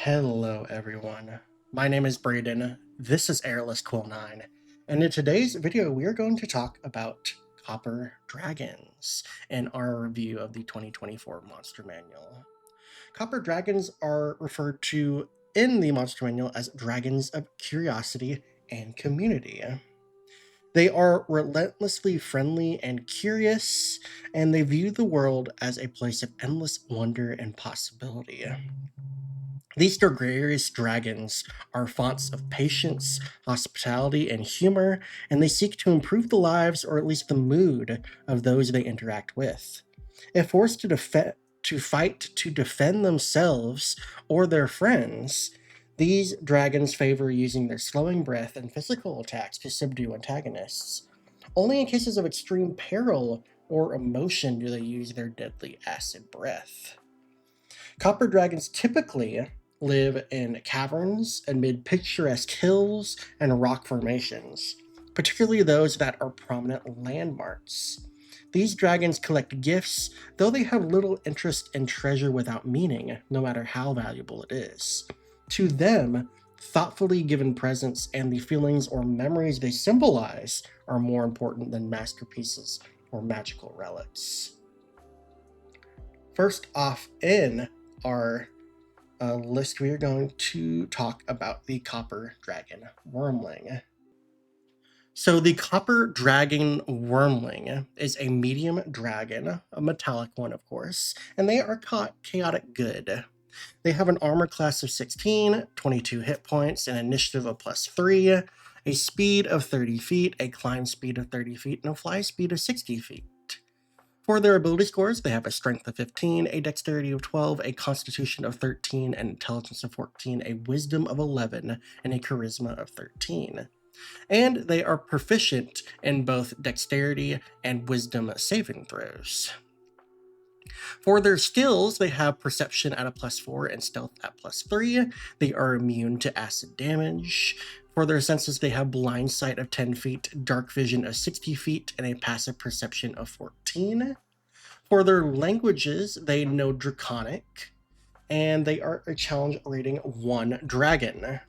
Hello, everyone. My name is Braden. This is Airless Quill 9, and in today's video, we are going to talk about Copper Dragons in our review of the 2024 Monster Manual. Copper Dragons are referred to in the Monster Manual as dragons of curiosity and community. They are relentlessly friendly and curious, and they view the world as a place of endless wonder and possibility. These gregarious dragons are fonts of patience, hospitality, and humor, and they seek to improve the lives or at least the mood of those they interact with. If forced to fight to defend themselves or their friends, these dragons favor using their slowing breath and physical attacks to subdue antagonists. Only in cases of extreme peril or emotion do they use their deadly acid breath. Copper dragons typically live in caverns amid picturesque hills and rock formations, particularly those that are prominent landmarks. These dragons collect gifts, though they have little interest in treasure without meaning, no matter how valuable it is. To them, thoughtfully given presents and the feelings or memories they symbolize are more important than masterpieces or magical relics. First off, in our list, we are going to talk about the Copper Dragon Wyrmling. So, the Copper Dragon Wyrmling is a medium dragon, a metallic one, of course, and they are chaotic good. They have an armor class of 16, 22 hit points, an initiative of +3, a speed of 30 feet, a climb speed of 30 feet, and a fly speed of 60 feet. For their ability scores, they have a strength of 15, a dexterity of 12, a constitution of 13, an intelligence of 14, a wisdom of 11, and a charisma of 13. And they are proficient in both dexterity and wisdom saving throws. For their skills, they have perception at a +4 and stealth at +3. They are immune to acid damage. For their senses, they have blind sight of 10 feet, dark vision of 60 feet, and a passive perception of 14. For their languages, they know Draconic, and they are a challenge rating 1 dragon,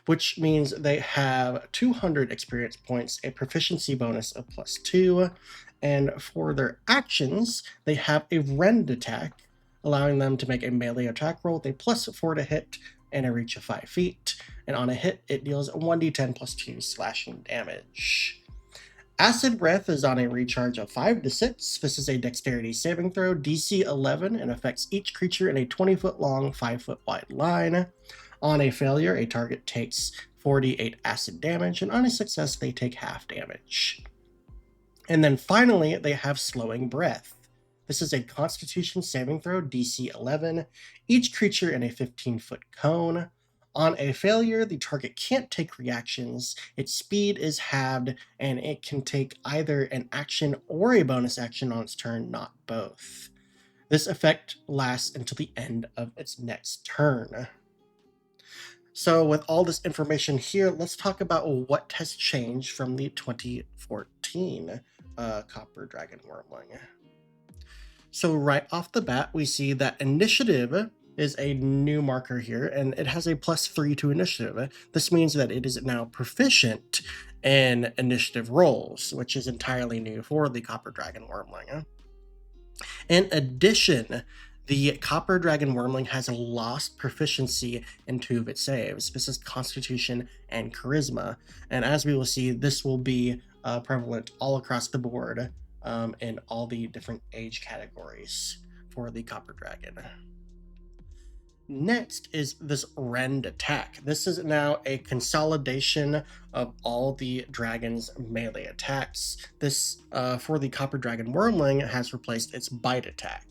which means they have 200 experience points, a proficiency bonus of +2, and for their actions, they have a rend attack, allowing them to make a melee attack roll with a +4 to hit and a reach of 5 feet, and on a hit, it deals 1d10 +2 slashing damage. Acid Breath is on a recharge of 5 to 6. This is a dexterity saving throw, DC 11, and affects each creature in a 20-foot long, 5-foot wide line. On a failure, a target takes 48 acid damage, and on a success, they take half damage. And then finally, they have Slowing Breath. This is a Constitution saving throw, DC 11, each creature in a 15-foot cone. On a failure, the target can't take reactions, its speed is halved, and it can take either an action or a bonus action on its turn, not both. This effect lasts until the end of its next turn. So with all this information here, let's talk about what has changed from the 2014 Copper Dragon Wyrmling. So right off the bat, we see that initiative is a new marker here, and it has a +3 to initiative. This means that it is now proficient in initiative rolls, which is entirely new for the Copper Dragon Wyrmling. In addition, the Copper Dragon Wyrmling has lost proficiency in 2 of its saves. This is Constitution and Charisma, and as we will see, this will be prevalent all across the board in all the different age categories for the Copper Dragon. Next is this Rend attack. This is now a consolidation of all the dragon's melee attacks. This, for the Copper Dragon Wyrmling, has replaced its bite attack.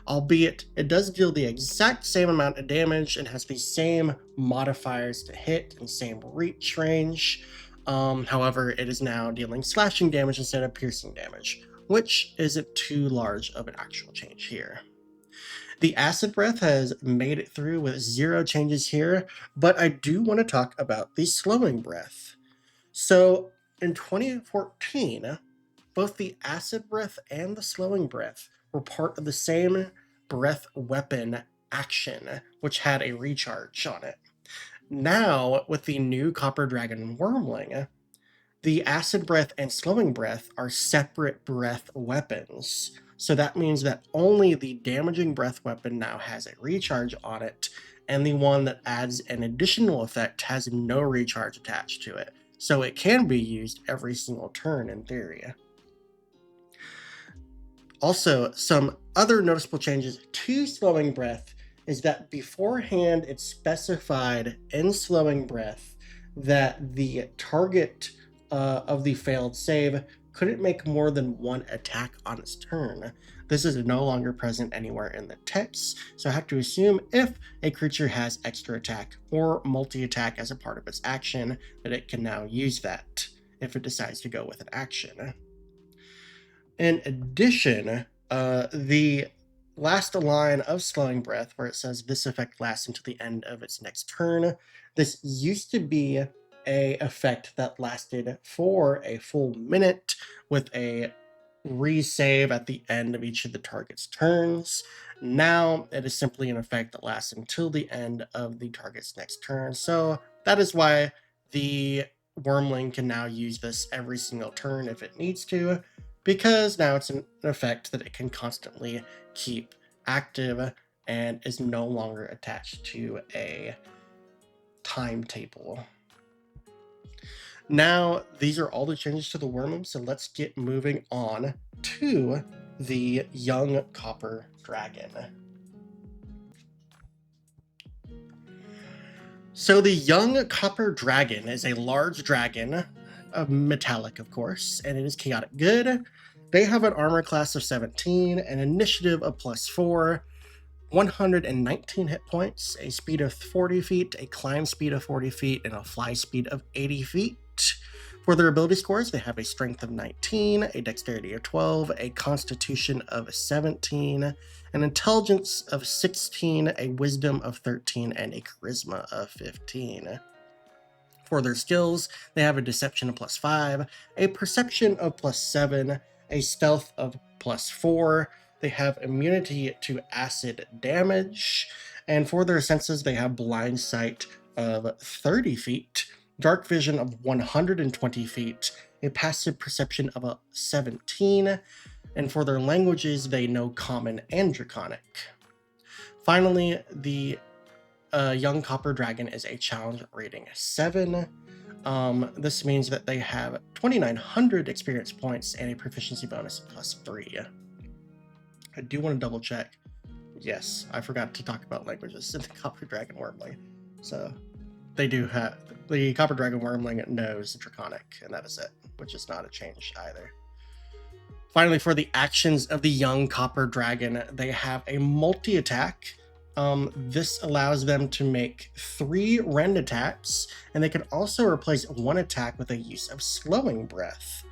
Albeit, it does deal the exact same amount of damage and has the same modifiers to hit and same reach range. However, it is now dealing slashing damage instead of piercing damage, which isn't too large of an actual change here. The Acid Breath has made it through with 0 changes here, but I do want to talk about the Slowing Breath. So in 2014, both the Acid Breath and the Slowing Breath were part of the same breath weapon action, which had a recharge on it. Now, with the new Copper Dragon Wyrmling, the Acid Breath and Slowing Breath are separate breath weapons. So that means that only the Damaging Breath weapon now has a recharge on it, and the one that adds an additional effect has no recharge attached to it. So it can be used every single turn in theory. Also, some other noticeable changes to Slowing Breath is that beforehand it's specified in Slowing Breath that the target of the failed save couldn't make more than one attack on its turn. This is no longer present anywhere in the text, so I have to assume if a creature has extra attack or multi-attack as a part of its action, that it can now use that if it decides to go with an action. In addition, the last line of Slowing Breath, where it says this effect lasts until the end of its next turn, this used to be a effect that lasted for a full minute with a resave at the end of each of the target's turns. Now it is simply an effect that lasts until the end of the target's next turn. So that is why the Wyrmling can now use this every single turn if it needs to, because now it's an effect that it can constantly keep active and is no longer attached to a timetable. Now, these are all the changes to the Wyrmling, so let's get moving on to the young Copper Dragon. So the young Copper Dragon is a large dragon, metallic of course, and it is chaotic good. They have an armor class of 17, an initiative of +4, 119 hit points, a speed of 40 feet, a climb speed of 40 feet, and a fly speed of 80 feet. For their ability scores, they have a strength of 19, a dexterity of 12, a constitution of 17, an intelligence of 16, a wisdom of 13, and a charisma of 15. For their skills, they have a deception of +5, a perception of +7, a stealth of +4. They have immunity to acid damage, and for their senses, they have blind sight of 30 feet, dark vision of 120 feet, a passive perception of 17, and for their languages, they know Common and Draconic. Finally, the young Copper Dragon is a challenge rating 7. This means that they have 2,900 experience points and a proficiency bonus of +3. I do want to double check. Yes, I forgot to talk about languages in the Copper Dragon Wyrmling. So they do have, the Copper Dragon Wyrmling knows Draconic, and that is it, which is not a change either. Finally, for the actions of the young Copper Dragon, they have a multi-attack. This allows them to make 3 rend attacks, and they can also replace one attack with a use of Slowing Breath.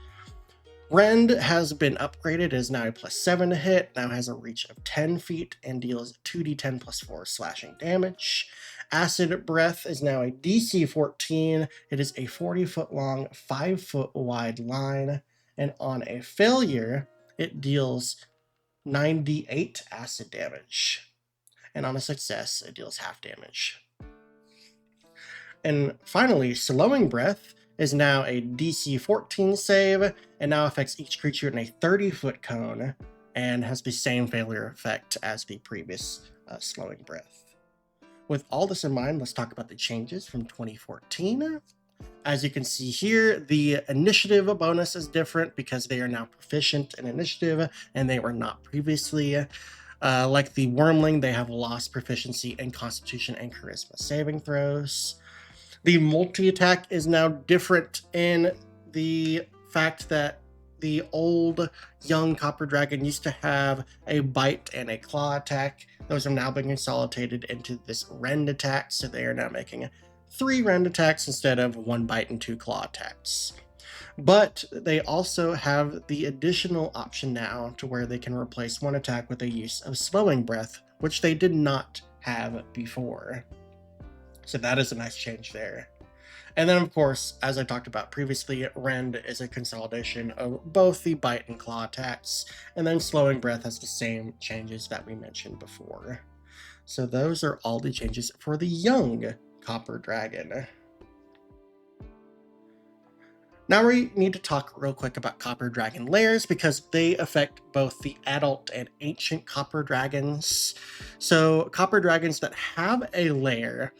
Rend has been upgraded, is now a +7 to hit, now has a reach of 10 feet, and deals 2d10 +4 slashing damage. Acid Breath is now a DC 14. It is a 40-foot long, 5-foot wide line, and on a failure, it deals 9d8 acid damage. And on a success, it deals half damage. And finally, Slowing Breath is now a DC 14 save, and now affects each creature in a 30-foot cone, and has the same failure effect as the previous Slowing Breath. With all this in mind, let's talk about the changes from 2014. As you can see here, the initiative bonus is different because they are now proficient in initiative, and they were not previously. Like the Wyrmling, they have lost proficiency in Constitution and Charisma saving throws. The multi-attack is now different in the fact that the old young Copper Dragon used to have a bite and a claw attack. Those are now being consolidated into this rend attack, so they are now making 3 rend attacks instead of 1 bite and 2 claw attacks. But they also have the additional option now to where they can replace 1 attack with a use of Slowing Breath, which they did not have before. So that is a nice change there. And then, of course, as I talked about previously, Rend is a consolidation of both the bite and claw attacks, and then Slowing Breath has the same changes that we mentioned before. So those are all the changes for the young Copper Dragon. Now we need to talk real quick about Copper Dragon layers because they affect both the adult and ancient Copper Dragons. So Copper Dragons that have a layer,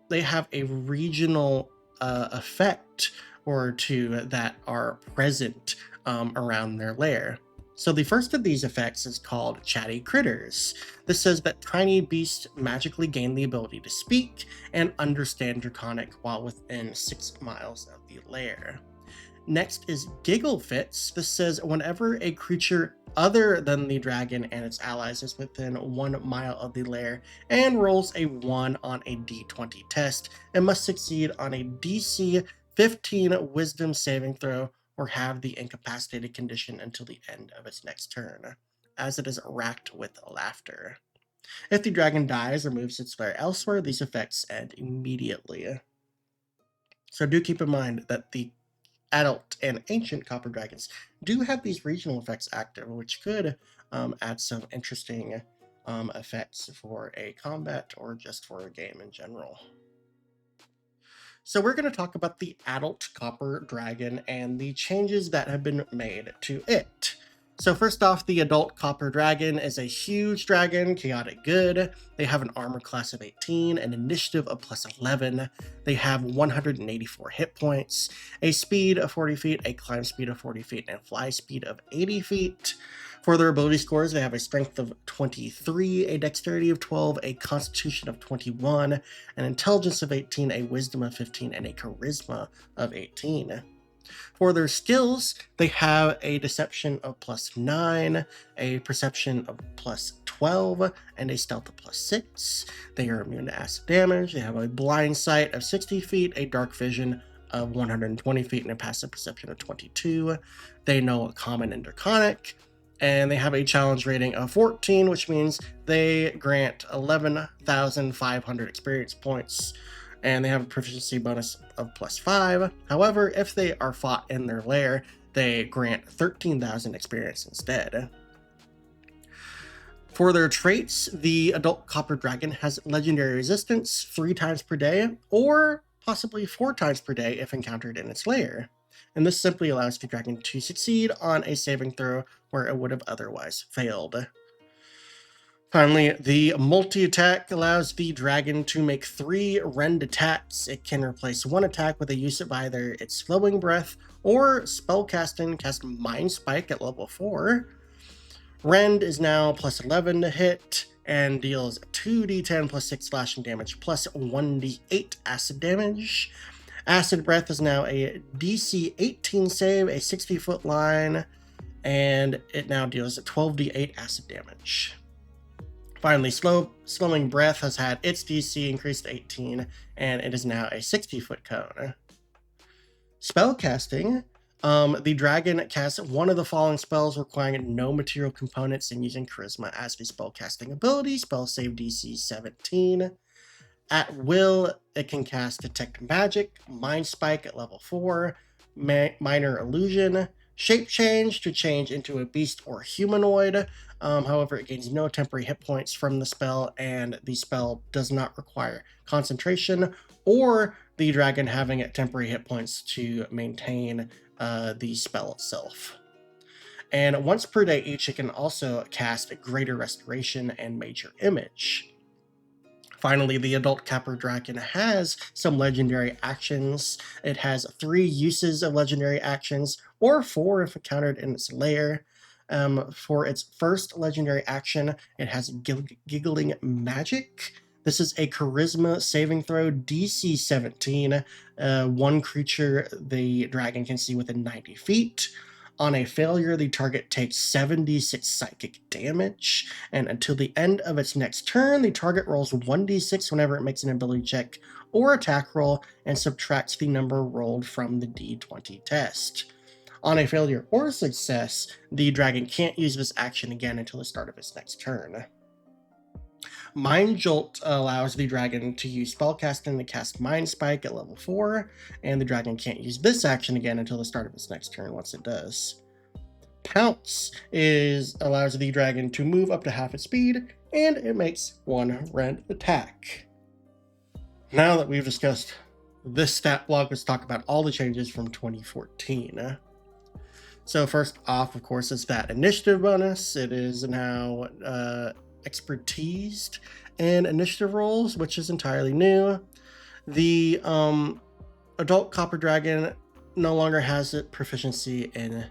they have a regional effect or two that are present around their lair. So the first of these effects is called Chatty Critters. This says that tiny beasts magically gain the ability to speak and understand Draconic while within 6 miles of the lair. Next is Giggle Fits. This says whenever a creature other than the dragon and its allies is within 1 mile of the lair and rolls a 1 on a d20 test, it must succeed on a DC 15 wisdom saving throw or have the incapacitated condition until the end of its next turn, as it is racked with laughter. If the dragon dies or moves its lair elsewhere, these effects end immediately. So do keep in mind that the adult and ancient Copper Dragons do have these regional effects active, which could add some interesting effects for a combat or just for a game in general. So we're going to talk about the adult Copper Dragon and the changes that have been made to it. So first off, the adult Copper Dragon is a huge dragon, chaotic good. They have an armor class of 18, an initiative of plus 11. They have 184 hit points, a speed of 40 feet, a climb speed of 40 feet, and a fly speed of 80 feet. For their ability scores, they have a strength of 23, a dexterity of 12, a constitution of 21, an intelligence of 18, a wisdom of 15, and a charisma of 18. For their skills, they have a deception of plus 9, a perception of plus 12, and a stealth of plus 6. They are immune to acid damage. They have a blind sight of 60 feet, a dark vision of 120 feet, and a passive perception of 22. They know common and draconic, and they have a challenge rating of 14, which means they grant 11,500 experience points, and they have a proficiency bonus of plus 5. However, if they are fought in their lair, they grant 13,000 experience instead. For their traits, the adult Copper Dragon has legendary resistance 3 times per day, or possibly 4 times per day if encountered in its lair. And this simply allows the dragon to succeed on a saving throw where it would have otherwise failed. Finally, the multi-attack allows the dragon to make 3 rend attacks. It can replace 1 attack with a use of either its flowing breath or spellcasting, cast Mind Spike at level 4. Rend is now plus 11 to hit and deals 2d10 plus 6 slashing damage plus 1d8 acid damage. Acid Breath is now a DC 18 save, a 60-foot line, and it now deals 12d8 acid damage. Finally, Slowing Breath has had its DC increased to 18, and it is now a 60-foot cone. Spellcasting. The dragon casts one of the following spells requiring no material components and using Charisma as the spellcasting ability. Spell save DC 17. At will, it can cast Detect Magic, Mind Spike at level 4, Minor Illusion, Shape Change to change into a beast or humanoid. However, it gains no temporary hit points from the spell, and the spell does not require concentration or the dragon having temporary hit points to maintain the spell itself. And once per day each, it can also cast Greater Restoration and Major Image. Finally, the adult Copper Dragon has some legendary actions. It has 3 uses of legendary actions, or 4 if encountered in its lair. For its first legendary action, it has Giggling Magic. This is a Charisma saving throw, DC 17. 1 creature the dragon can see within 90 feet. On a failure, the target takes 76 psychic damage, and until the end of its next turn, the target rolls 1d6 whenever it makes an ability check or attack roll and subtracts the number rolled from the d20 test. On a failure or success, the dragon can't use this action again until the start of its next turn. Mind Jolt allows the dragon to use spellcasting to cast Mind Spike at level 4, and the dragon can't use this action again until the start of its next turn once it does. Pounce allows the dragon to move up to half its speed and it makes 1 rend attack. Now that we've discussed this stat block, let's talk about all the changes from 2014. So first off, of course, is that initiative bonus. It is now expertise and initiative rolls, which is entirely new. The adult Copper Dragon no longer has a proficiency in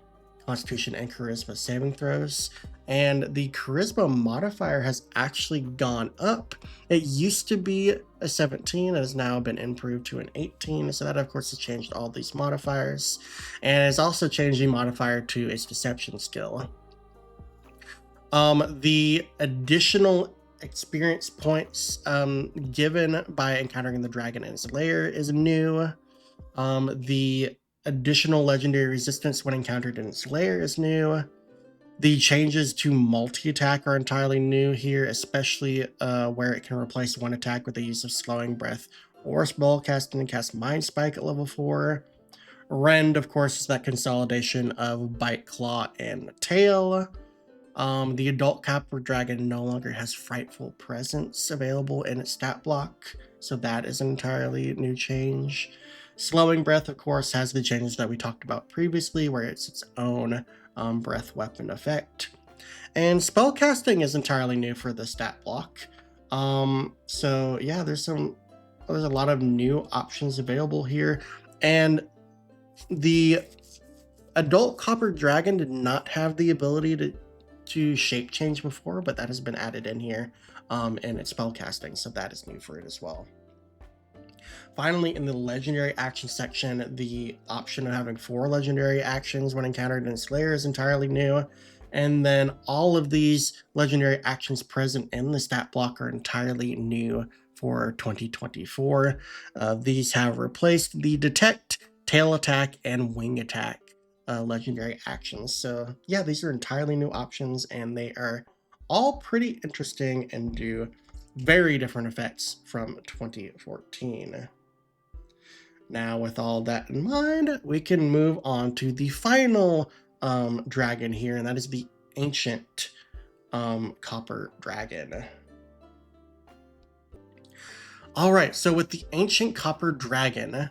Constitution and Charisma saving throws, and the Charisma modifier has actually gone up. It used to be a 17, it has now been improved to an 18, so that of course has changed all these modifiers, and it's also changed the modifier to its Deception skill. The additional experience points given by encountering the dragon in its lair is new. The additional legendary resistance when encountered in its lair is new. The changes to multi-attack are entirely new here, especially where it can replace 1 attack with the use of Slowing Breath or Spell Casting and cast Mind Spike at level 4. Rend, of course, is that consolidation of Bite, Claw, and Tail. The adult Copper Dragon no longer has Frightful Presence available in its stat block, so that is an entirely new change. Slowing Breath, of course, has the changes that we talked about previously, where it's its own breath weapon effect. And spellcasting is entirely new for the stat block. So yeah, there's a lot of new options available here. And the adult Copper Dragon did not have the ability to shape change before, but that has been added in here in its spellcasting, so that is new for it as well. Finally, in the legendary action section, the option of having 4 legendary actions when encountered in its lair is entirely new. And then all of these legendary actions present in the stat block are entirely new for 2024. These have replaced the Detect, Tail Attack, and Wing Attack legendary actions. So yeah, these are entirely new options, and they are all pretty interesting and do very different effects from 2014. Now, with all that in mind, we can move on to the final dragon here, and that is the ancient Copper Dragon. All right, so with the ancient Copper Dragon,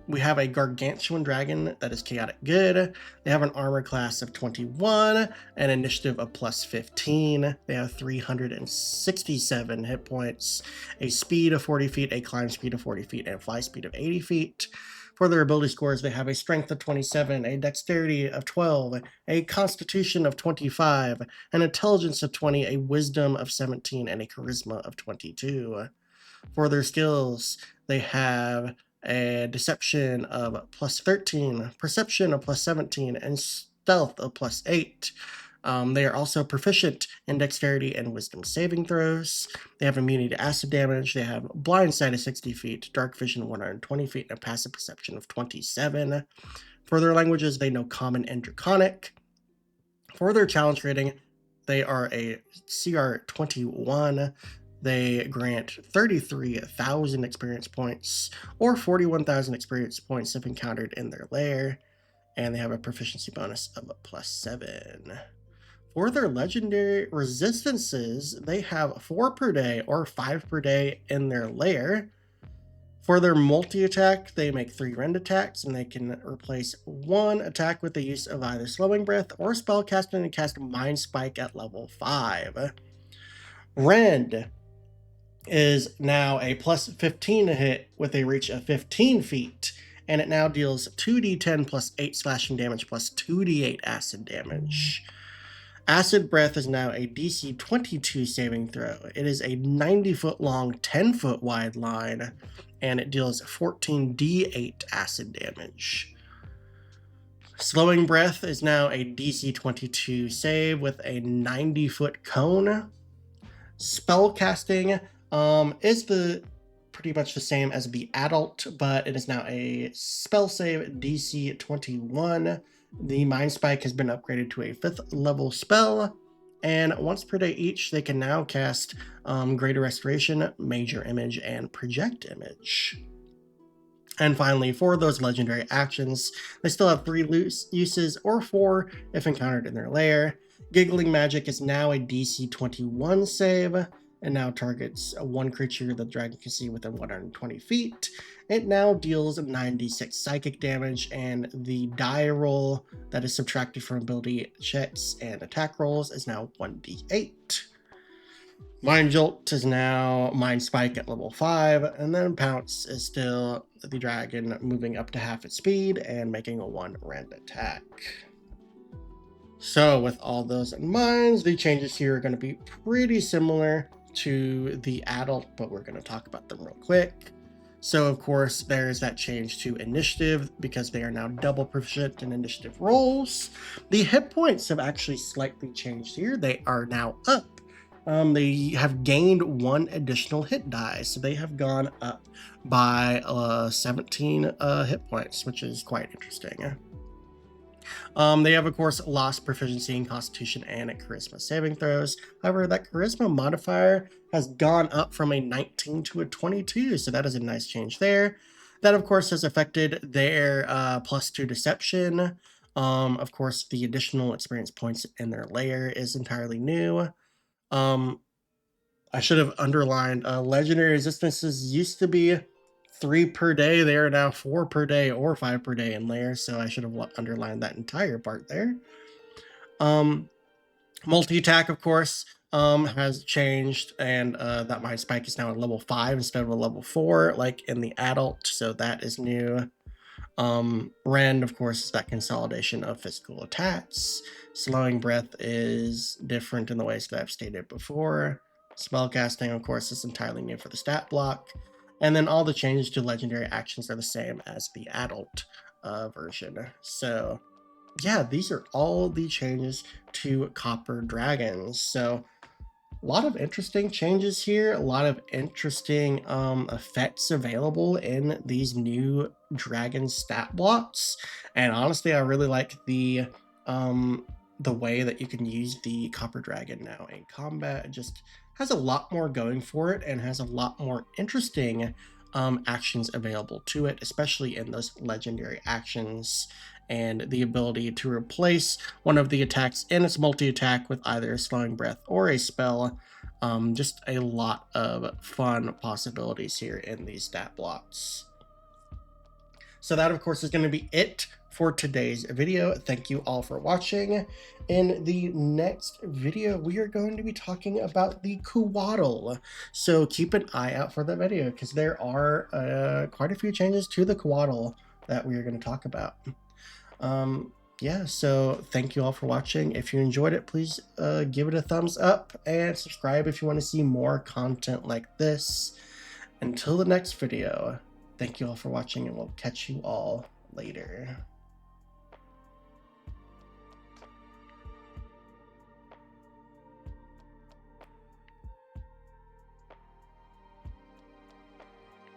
we have a gargantuan dragon that is chaotic good. They have an armor class of 21, an initiative of plus 15. They have 367 hit points, a speed of 40 feet, a climb speed of 40 feet, and a fly speed of 80 feet. For their ability scores, they have a strength of 27, a dexterity of 12, a constitution of 25, an intelligence of 20, a wisdom of 17, and a charisma of 22. For their skills, they have a deception of plus 13, perception of plus 17, and stealth of plus 8. They are also proficient in dexterity and wisdom saving throws. They have immunity to acid damage. They have blind sight of 60 feet, dark vision 120 feet, and passive perception of 27. For their languages, they know Common and Draconic. For their challenge rating, they are a CR 21. They grant 33,000 experience points or 41,000 experience points if encountered in their lair, and they have a proficiency bonus of plus 7. For their legendary resistances, they have 4 per day or 5 per day in their lair. For their multi-attack, they make 3 rend attacks, and they can replace 1 attack with the use of either Slowing Breath or Spellcasting and cast Mind Spike at level 5. Rend is now a plus 15 to hit with a reach of 15 feet, and it now deals 2d10 plus 8 slashing damage plus 2d8 acid damage. Acid Breath is now a DC 22 saving throw. It is a 90-foot long, 10-foot wide line, and it deals 14d8 acid damage. Slowing Breath is now a DC 22 save with a 90-foot cone. Spellcasting is pretty much the same as the adult, but it is now a spell save DC 21. The Mind Spike has been upgraded to a 5th level spell, and once per day each, they can now cast Greater Restoration, Major Image, and Project Image. And finally, for those legendary actions, they still have 3 uses or 4 if encountered in their lair. Giggling Magic is now a DC 21 save, and now targets one creature the dragon can see within 120 feet. It now deals 96 psychic damage, and the die roll that is subtracted from ability checks and attack rolls is now 1d8. Mind Jolt is now Mind Spike at level 5, and then Pounce is still the dragon moving up to half its speed and making a 1 rend attack. So with all those in mind, the changes here are going to be pretty similar to the adult, but we're going to talk about them real quick. So of course, there's that change to initiative because they are now double proficient in initiative rolls. The hit points have actually slightly changed here. They are now up. They have gained 1 additional hit die, so they have gone up by 17 hit points, which is quite interesting. They have, of course, lost proficiency in Constitution and at Charisma saving throws. However, that Charisma modifier has gone up from a 19 to a 22, so that is a nice change there. That, of course, has affected their +2 Deception. Of course, the additional experience points in their layer is entirely new. I should have underlined legendary resistances used to be 3 per day. They are now 4 per day or 5 per day in layer, so I should have underlined that entire part there. Multi-attack, of course, has changed, and that Mind Spike is now at level 5 instead of a level 4, like in the adult, so that is new. Rend, of course, is that consolidation of physical attacks. Slowing Breath is different in the ways that I've stated before. Spellcasting, of course, is entirely new for the stat block. And then all the changes to legendary actions are the same as the adult version. So yeah, these are all the changes to Copper Dragons. So a lot of interesting changes here, a lot of interesting effects available in these new dragon stat blocks. And honestly, I really like the way that you can use the Copper Dragon now in combat. It just has a lot more going for it and has a lot more interesting actions available to it, especially in those legendary actions, and the ability to replace one of the attacks in its multi-attack with either a Slowing Breath or a spell. Just a lot of fun possibilities here in these stat blocks. So that, of course, is going to be it for today's video. Thank you all for watching. In the next video, we are going to be talking about the Coatl. So keep an eye out for that video because there are quite a few changes to the Coatl that we are going to talk about. Yeah, so thank you all for watching. If you enjoyed it, please give it a thumbs up and subscribe if you want to see more content like this. Until the next video, thank you all for watching, and we'll catch you all later.